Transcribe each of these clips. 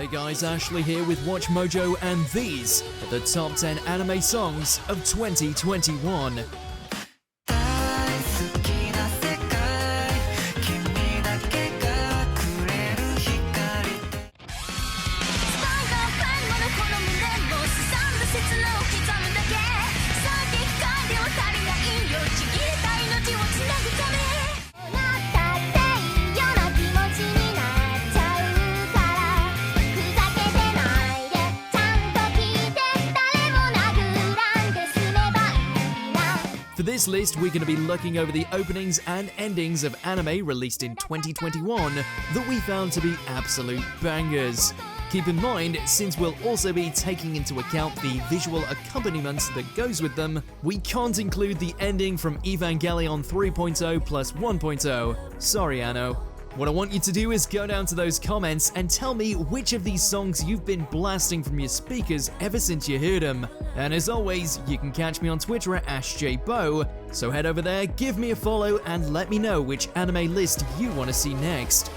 Hey guys, Ashley here with Watch Mojo, and these are the top 10 anime songs of 2021. For this list, we're going to be looking over the openings and endings of anime released in 2021 that we found to be absolute bangers. Keep in mind, since we'll also be taking into account the visual accompaniment that goes with them, we can't include the ending from Evangelion 3.0 plus 1.0. Sorry, Anno. What I want you to do is go down to those comments and tell me which of these songs you've been blasting from your speakers ever since you heard them. And as always, you can catch me on Twitter at AshJBo, so head over there, give me a follow, and let me know which anime list you want to see next.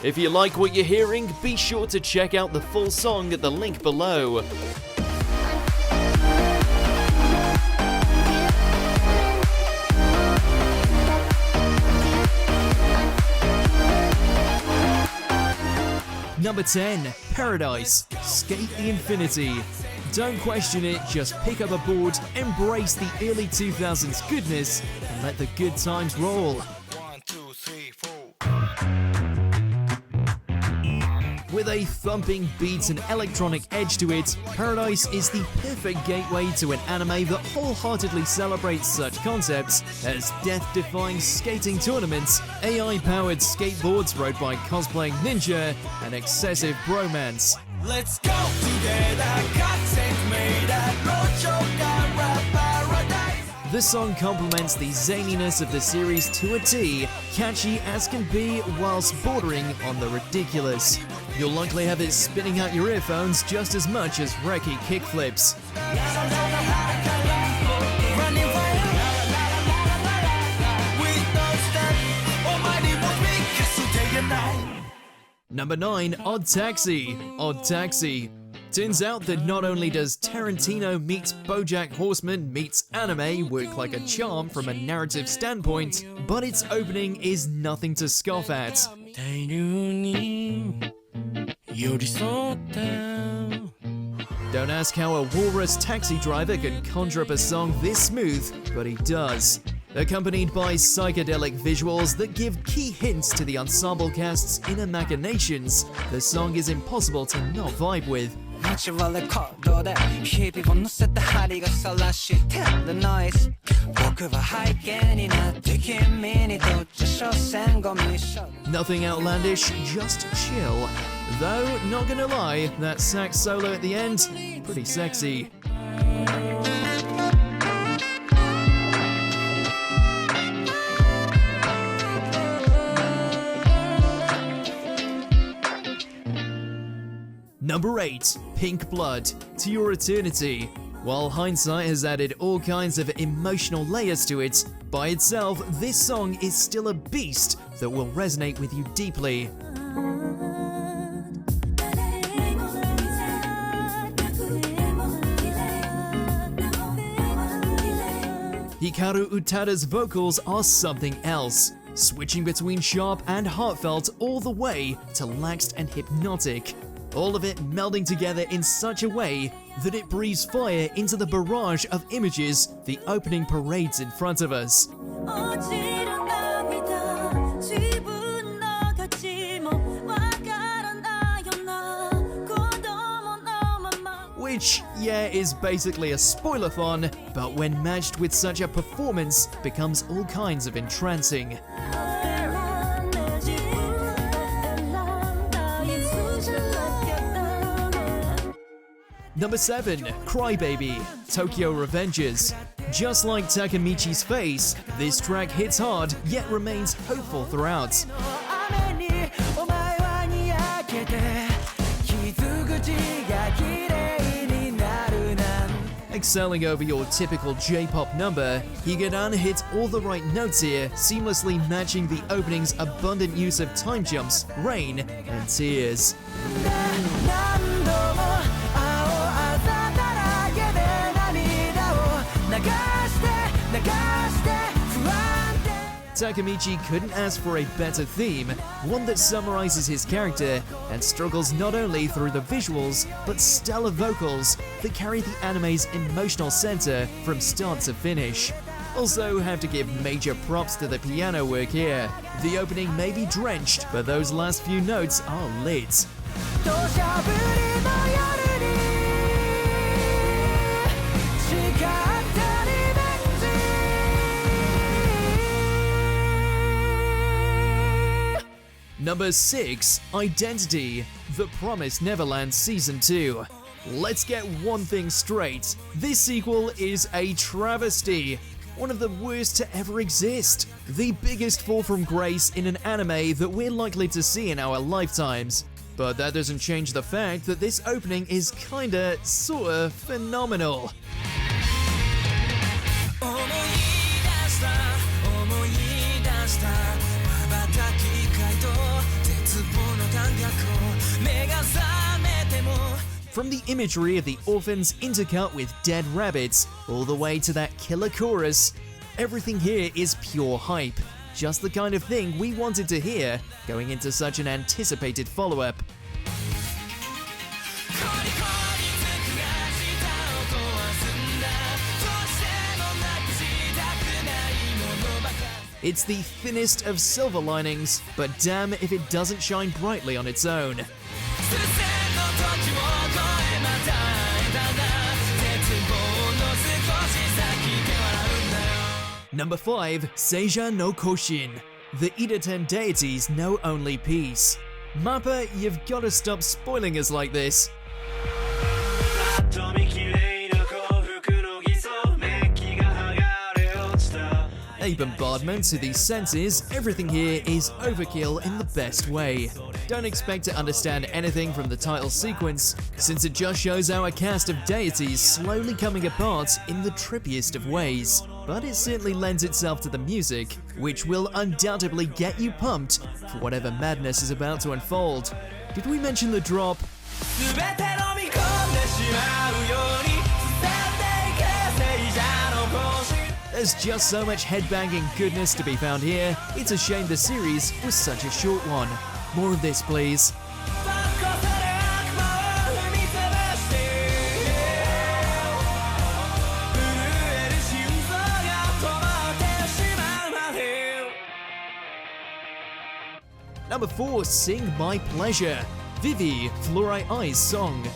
If you like what you're hearing, be sure to check out the full song at the link below. Number 10, Paradise, SK8 the Infinity. Don't question it, just pick up a board, embrace the early 2000s goodness, and let the good times roll. 1, 2, 3, 4. With a thumping beat and electronic edge to it, Paradise is the perfect gateway to an anime that wholeheartedly celebrates such concepts as death-defying skating tournaments, AI-powered skateboards rode by cosplaying ninja, and excessive bromance. Let's go together, content made at paradise. This song complements the zaniness of the series to a T, catchy as can be whilst bordering on the ridiculous. You'll likely have it spinning out your earphones just as much as wrecky kickflips. Number 9, Odd Taxi. Odd Taxi. Turns out that not only does Tarantino meets BoJack Horseman meets anime work like a charm from a narrative standpoint, but its opening is nothing to scoff at. Don't ask how a walrus taxi driver could conjure up a song this smooth, but he does. Accompanied by psychedelic visuals that give key hints to the ensemble cast's inner machinations, the song is impossible to not vibe with. Nothing outlandish, just chill. Though, not gonna lie, that sax solo at the end, pretty sexy. Number 8, Pink Blood, To Your Eternity. While hindsight has added all kinds of emotional layers to it, by itself, this song is still a beast that will resonate with you deeply. Hikaru Utada's vocals are something else, switching between sharp and heartfelt all the way to laxed and hypnotic. All of it melding together in such a way that it breathes fire into the barrage of images the opening parades in front of us. Which, yeah, is basically a spoiler-thon, but when matched with such a performance, becomes all kinds of entrancing. Number 7, Crybaby, Tokyo Revengers. Just like Takemichi's face, this track hits hard yet remains hopeful throughout. excelling over your typical J-pop number, Higedan hits all the right notes here, seamlessly matching the opening's abundant use of time jumps, rain, and tears. Takemichi couldn't ask for a better theme, one that summarizes his character and struggles not only through the visuals, but stellar vocals that carry the anime's emotional center from start to finish. Also have to give major props to the piano work here. The opening may be drenched, but those last few notes are lit. Number 6, Identity, The Promised Neverland Season 2. Let's get one thing straight, this sequel is a travesty. One of the worst to ever exist. The biggest fall from grace in an anime that we're likely to see in our lifetimes. But that doesn't change the fact that this opening is kinda, sorta phenomenal. From the imagery of the orphans intercut with dead rabbits, all the way to that killer chorus, everything here is pure hype. Just the kind of thing we wanted to hear going into such an anticipated follow-up. It's the thinnest of silver linings, but damn if it doesn't shine brightly on its own. Number 5, Seija no Koshin, the Ideten deity's no only piece. Mappa, you've gotta stop spoiling us like this. A bombardment to the senses, everything here is overkill in the best way. Don't expect to understand anything from the title sequence, since it just shows our cast of deities slowly coming apart in the trippiest of ways. But it certainly lends itself to the music, which will undoubtedly get you pumped for whatever madness is about to unfold. Did we mention the drop? There's just so much headbanging goodness to be found here, it's a shame the series was such a short one. More of this, please. Number 4, Sing My Pleasure, Vivi, Fluorite Eye's song.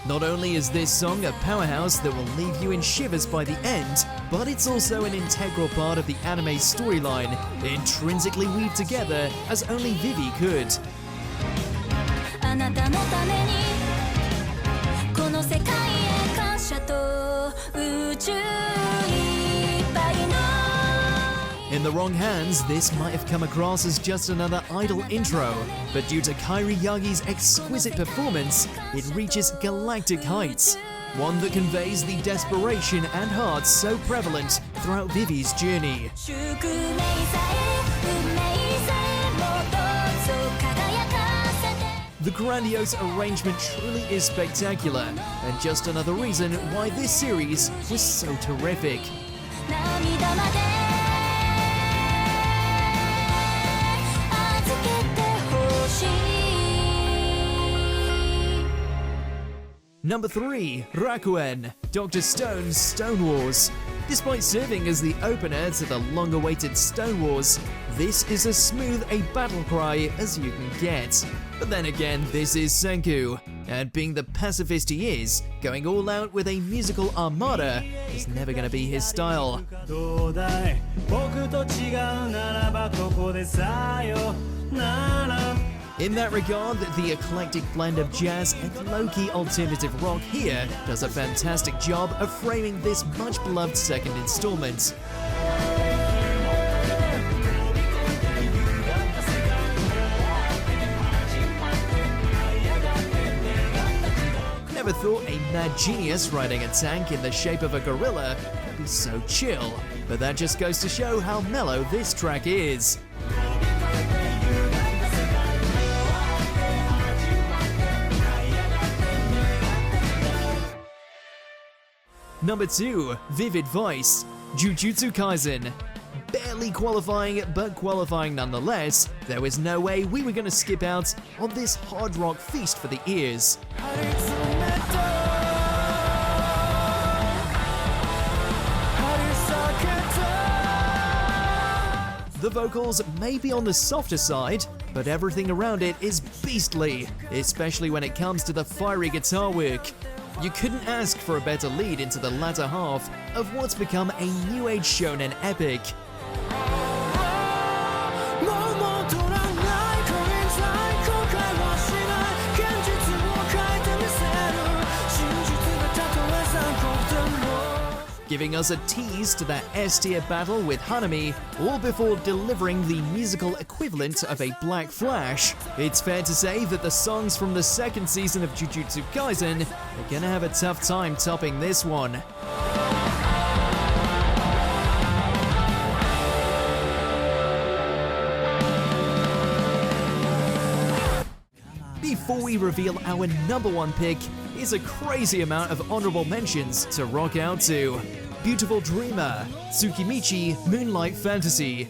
Not only is this song a powerhouse that will leave you in shivers by the end, but it's also an integral part of the anime's storyline, intrinsically weaved together as only Vivi could. In the wrong hands, this might have come across as just another idle intro, but due to Kairi Yagi's exquisite performance, it reaches galactic heights, one that conveys the desperation and heart so prevalent throughout Vivi's journey. The grandiose arrangement truly is spectacular, and just another reason why this series was so terrific. Number 3, Rakuen, Dr. Stone's Stone Wars. Despite serving as the opener to the long-awaited Stone Wars, this is as smooth a battle cry as you can get. But then again, this is Senku, and being the pacifist he is, going all out with a musical armada is never gonna be his style. In that regard, the eclectic blend of jazz and low-key alternative rock here does a fantastic job of framing this much-beloved second installment. Never thought a mad genius riding a tank in the shape of a gorilla could be so chill, but that just goes to show how mellow this track is. Number 2, Vivid Voice, Jujutsu Kaisen. Barely qualifying, but qualifying nonetheless, there was no way we were going to skip out on this hard rock feast for the ears. The vocals may be on the softer side, but everything around it is beastly, especially when it comes to the fiery guitar work. You couldn't ask for a better lead into the latter half of what's become a new age shonen epic. Giving us a tease to that S-tier battle with Hanami, all before delivering the musical equivalent of a Black Flash. It's fair to say that the songs from the second season of Jujutsu Kaisen are gonna have a tough time topping this one. Before we reveal our number 1 pick, is a crazy amount of honorable mentions to rock out to. Beautiful Dreamer, Tsukimichi, Moonlight Fantasy.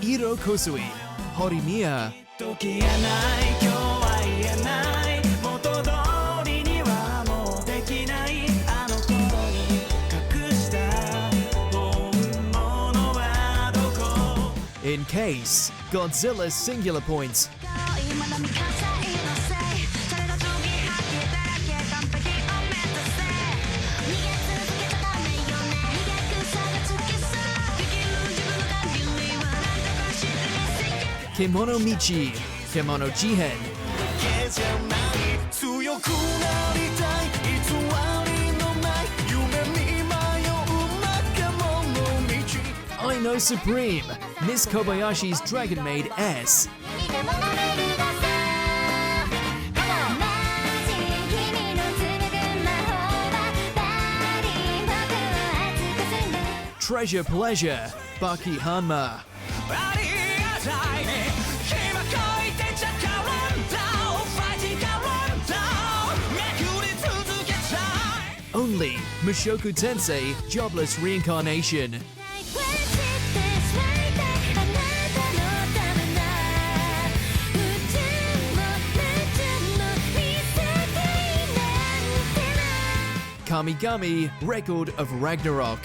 Iro Kosui, Horimiya. In Case, Godzilla's Singular Point. Kemono Michi, Kemono Jihen. I Know Supreme, Miss Kobayashi's Dragon Maid S. Treasure Pleasure, Baki Hanma. Only Mushoku Tensei, Jobless Reincarnation. Kamigami, Record of Ragnarok.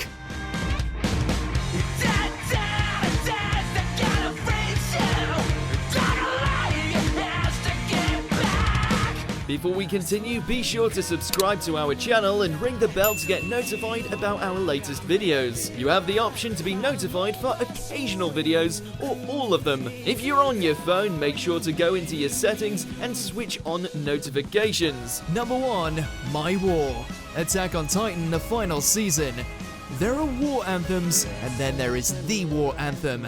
Before we continue, be sure to subscribe to our channel and ring the bell to get notified about our latest videos. You have the option to be notified for occasional videos or all of them. If you're on your phone, make sure to go into your settings and switch on notifications. Number 1, My War, Attack on Titan, the final season. There are war anthems, and then there is the war anthem.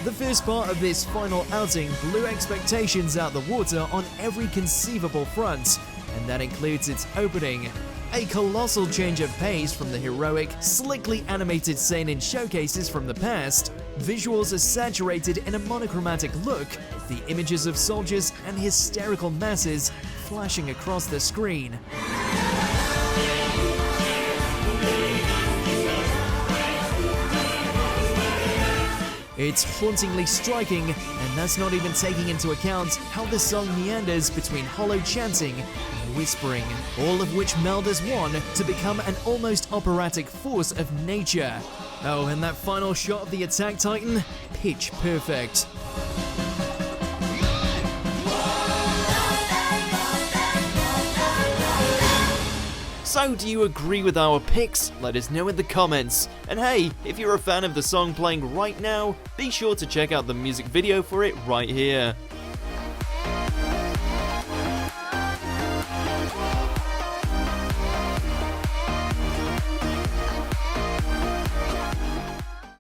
The first part of this final outing blew expectations out the water on every conceivable front, and that includes its opening. A colossal change of pace from the heroic, slickly animated seinen showcases from the past. Visuals are saturated in a monochromatic look, the images of soldiers and hysterical masses flashing across the screen. It's hauntingly striking, and that's not even taking into account how the song meanders between hollow chanting and whispering, all of which meld as one to become an almost operatic force of nature. Oh, and that final shot of the Attack Titan? Pitch perfect. So, do you agree with our picks? Let us know in the comments. And hey, if you're a fan of the song playing right now, be sure to check out the music video for it right here.